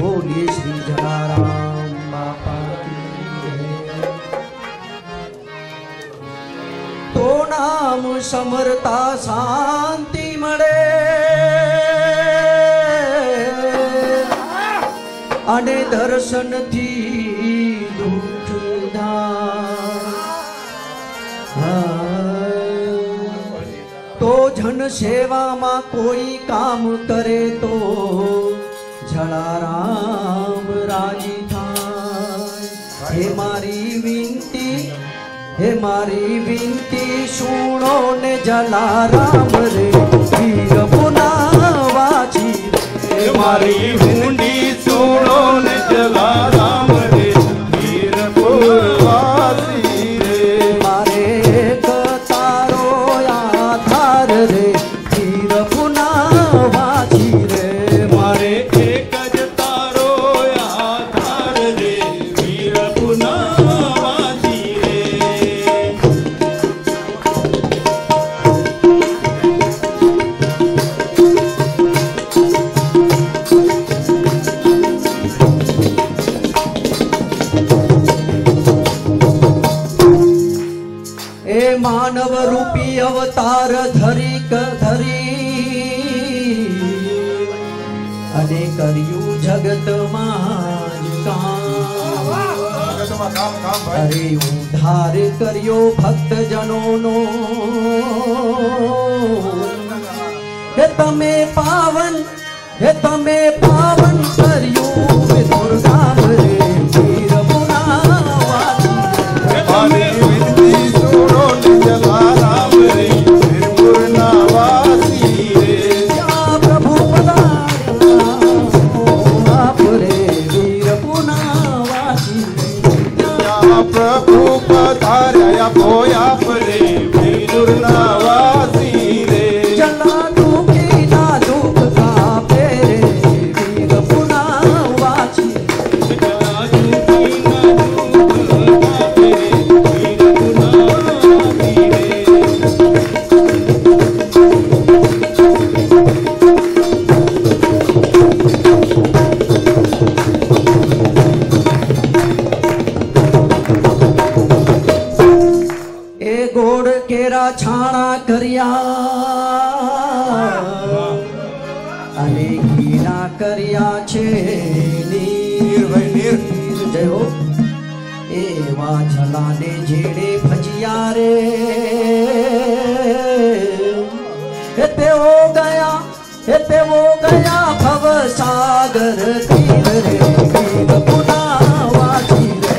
बोलिए श्री जलाराम बापा की। तो नाम समरता शांति मळे अने दर्शन थी दुख तो जन सेवा में कोई काम करे तो जलाराम राजी थाय। हे मारी विनती सुनो ने जलाराम रे वीर पुनावाची। हे मारी विनती सुनो ने जलाराम रे वीर पुनावाची रे। मारे एक तारो आधार रे वीर पुनावाची रे। मारे एक ज तारो आधार रे वीर पुनावाची रे। ए मानव रूपी अवतार धरी अने कर्यु जगत माज काम। अरे उद्धार कर्यो भक्त जनों नो हे तमे पावन कर्यो दुर्गा रे वीर पुनावाची। मारे विनती सुनो ने जलाराम रे वीर पुनावाची रे। या प्रभु आप रे वीर पुनावाची। या प्रभु पधार्या पोया रे वीर पुनावाची रे। जला दुखी ना दुख का पेरे वीर पुनावाची। जला दुखी ना दुख का पेरे वीर पुनावाची रे। ए गोड़ केरा छाणा कर्या अने घीना कर्या छे नीर भाई नीर जय हो। एवा झलाने झेड़े भजिया रे हेते हो गया भव सागर तीर रे वीर पुनावाची रे।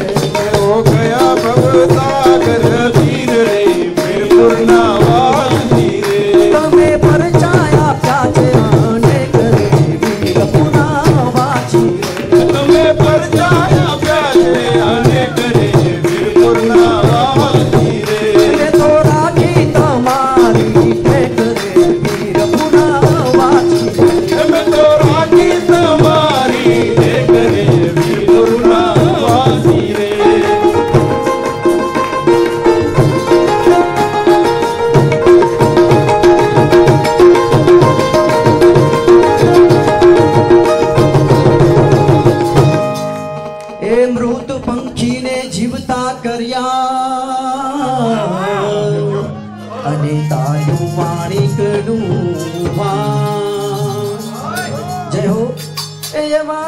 हो गया भवसागर तीर रे वीर पुनावाची रे। तमे परचाया प्याचे आने करे वीर पुनावाची रे। तमे परचाया प्याचे आने करे वीर पुनावाची रे। ये तो राखी तुम्हारी टेक रे वीर पुनावाची रे। मैं तो राखी तुम्हारी देख रे वीर पुनावाची रे। ए मृत पंखी ने जीवता कर्या अने तायु माणिकनु जय हो। एवा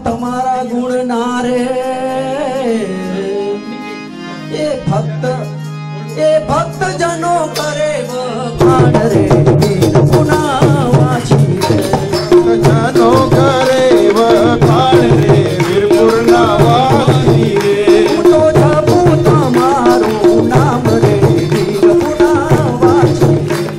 तमारा गुण नारे ए भक्त जनो करे वखाण रे वीर पुनावाची रे। जनो करे वखाण रे वीर पुनावाची रे। तो जपू तमारो नाम रे वीर पुनावाची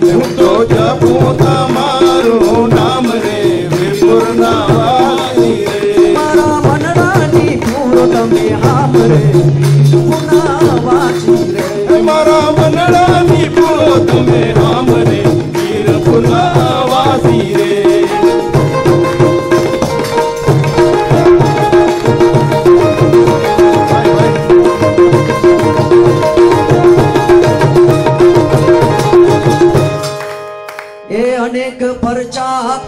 रे। तो जपू तमारो नाम रे वीर पुनावाची रे। मारा मनडानी पूरो तमे हाम रे वीर पुनावाची रे। मारा मनडानी पूरो तमे हाम रे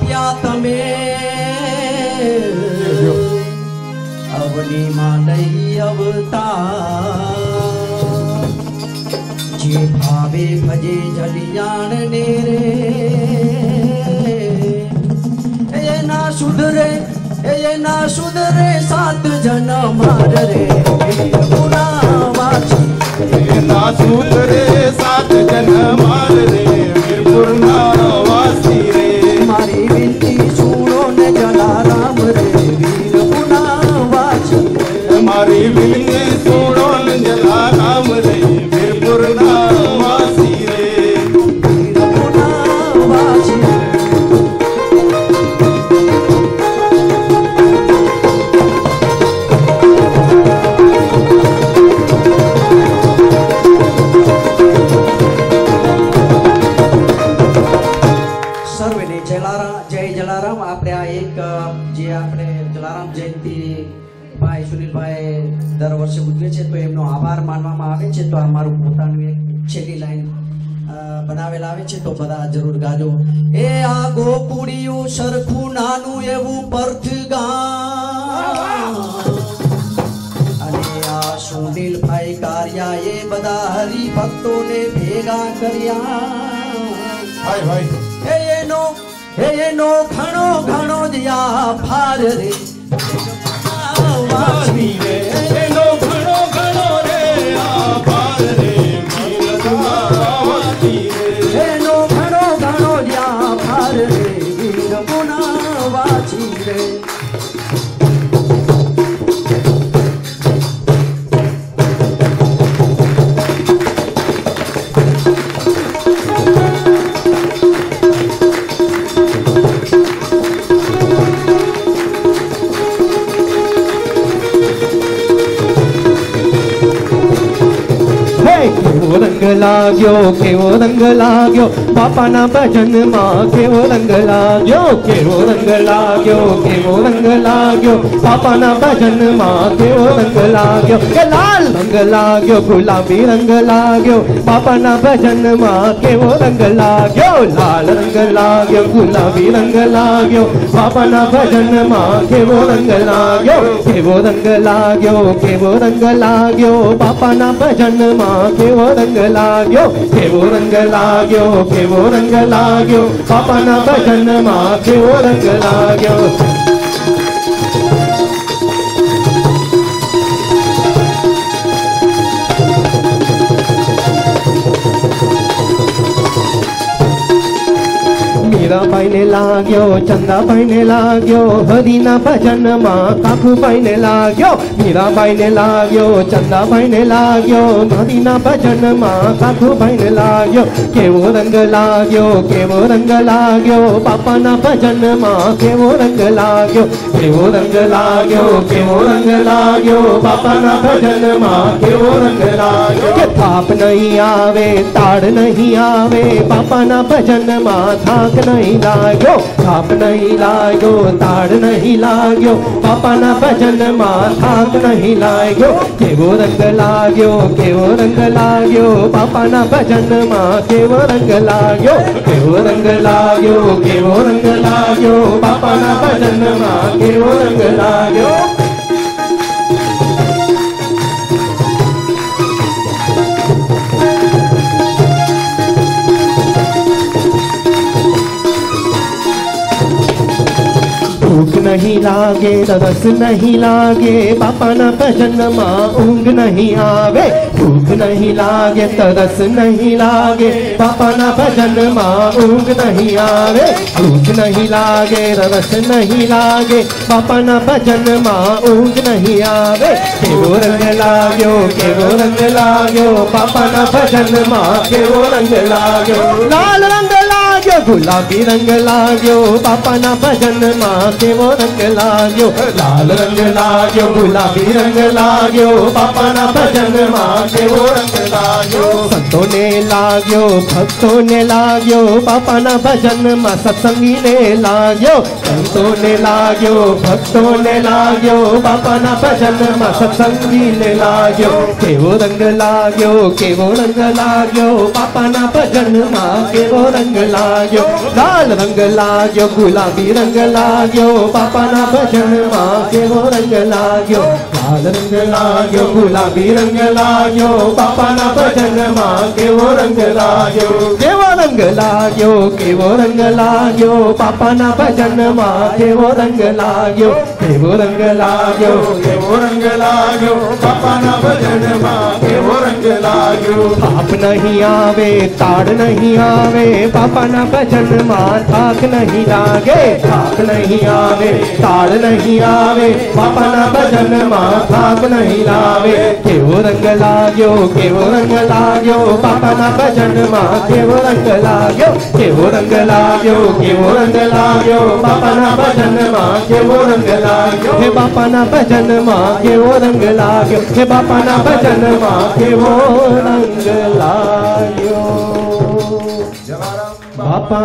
આવ્યા તમે અવનીમાં લઈ અવતાર જે ભાવે ભજે જલિયાણ ને રે એના સુધરે સાત જન્મ રે પુરાવાસી એના સુધરે સાત જન્મ રે વીરપુરના વાસી રે મારી વિનતી સુણો ને જલારામ રે વીર પુનાવાસી મારી વિનતી સુણો ને જલારામ રે વીરપુરના વાસી રે વીર પુનાવાસી સર્વેને જય જલારામ. આપણે આ એક જે આપણે જલારામ જયંતિ ભાઈ સુનિલભાઈ દર વર્ષે ઉજવે છે તો એમનો આભાર માનવામાં આવે છે. તો આ મારું પોતાનું એક છેલ્લી લાઈન બનાવેલા આવે છે તો બધા જરૂર ગાજો. એ આ ગોકુડિયું સરખું નાનું એવું પર્થ ગામ અને આ સુનિલભાઈ કારિયા એ બધા હરિભક્તોને ભેગા કર્યા. ભાઈ ભાઈ એનો ઘણો જ આભાર રે વાસી રે એનો ઘણો રે આભાર રે વીરપુરના વાસી રે એનો ઘણો જ આભાર રે વીર પુનાવાસી રે. કેવો રંગ લાગ્યો બાપાના ભજનમાં કેવો રંગ લાગ્યો કેવો રંગ લાગ્યો કેવો રંગ લાગ્યો બાપાના ભજનમાં કેવો રંગ લાગ્યો કે લાલ રંગ લાગ્યો ગુલાબી રંગ લાગ્યો બાપાના ભજનમાં કેવો રંગ લાગ્યો લાલ રંગ લાગ્યો ગુલાબી રંગ લાગ્યો બાપાના ભજનમાં કેવો રંગ લાગ્યો કેવો રંગ લાગ્યો કેવો રંગ લાગ્યો બાપાના ભજનમાં કેવો રંગ લાગ્યો કેવો રંગ લાગ્યો કેવો રંગ લાગ્યો બાપાના ભજનમાં કેવો રંગ લાગ્યો. મીરાબાઈને લાગ્યો ચંદાબાઈને લાગ્યો હરિના ભજનમાં કાકુબાઈને લાગ્યો મીરાબાઈને લાગ્યો ચંદાબાઈને લાગ્યો હરિના ભજનમાં કાકુબાઈને લાગ્યો કેવો રંગ લાગ્યો કેવો રંગ લાગ્યો બાપાના ભજનમાં કેવો રંગ લાગ્યો કેવો રંગ લાગ્યો કેવો રંગ લાગ્યો બાપાના ભજનમાં કેવો રંગ લાગ્યો કે થાપ નહીં આવે તાળ નહીં આવે બાપાના ભજનમાં થાક નહીં લાગ્યો થાપ નહીં લાગ્યો તાળ નહીં લાગ્યો બાપાના ભજનમાં થાક નહીં લાગ્યો કેવો રંગ લાગ્યો કેવો રંગ લાગ્યો બાપાના ભજનમાં કેવો રંગ લાગ્યો કેવો રંગ લાગ્યો કેવો રંગ લાગ્યો બાપાના ભજનમાં કેવો રંગ લાગ્યો. ભૂખ નહીં લાગે તરસ નહીં લાગે બાપાના ભજનમાં ઊંઘ નહીં આવે ભૂખ નહીં લાગે તરસ નહીં લાગે બાપાના ભજનમાં ઊંઘ નહીં આવે ભૂખ નહીં લાગે તરસ નહીં લાગે બાપાના ભજનમાં ઊંઘ નહીં આવે કેવો રંગ લાગ્યો કેવો રંગ લાગ્યો બાપાના ભજનમાં કેવો રંગ લાગ્યો લાલ રંગ લાગ્યો ગુલાબી રંગ લાગ્યો બાપાના ભજનમાં કેવો રંગ લાગ્યો લાલ રંગ લાગ્યો ગુલાબી રંગ લાગ્યો બાપાના ભજનમાં કેવો રંગ લાગ્યો સંતોને લાગ્યો ભક્તોને લાગ્યો બાપાના ભજનમાં સત્સંગીને લાગ્યો સંતોને લાગ્યો ભક્તોને લાગ્યો બાપાના ભજનમાં સત્સંગીને લાગ્યો કેવો રંગ લાગ્યો કેવો રંગ લાગ્યો બાપાના ભજનમાં કેવો રંગ લાગ્યો लाग्यो लाल रंग लाग्यो गुलाबी रंग लाग्यो बापाना भजन मां केवो रंग लाग्यो लाल रंग लाग्यो गुलाबी रंग लाग्यो बापाना भजन मां केवो रंग लाग्यो केवो रंग लाग्यो केवो रंग लाग्यो बापाना भजन मां केवो रंग लाग्यो केवो रंग लाग्यो કેવો રંગ લાગ્યો બાપાના ભજનમાં કેવો રંગ લાગ્યો થાપ नहीं आवे ताड़ नहीं आवे बापाना भजन मां थाक नहीं लागे थाक नहीं आवे ताड़ नहीं आवे बापाना भजन मां थाक नहीं लावे केवो रंग लाग्यो केवो रंग लाग्यो बापाना भजन मां केवो रंग लाग्यो केवो रंग लाग्यो केवो रंग लाग्यो बापाना भजन मां केवो रंग लाग्यो हे बापाना भजन मां केवो रंग लाग्यो हे बापाना भजन मां केवो रंग लाग्यो જલારામ बापा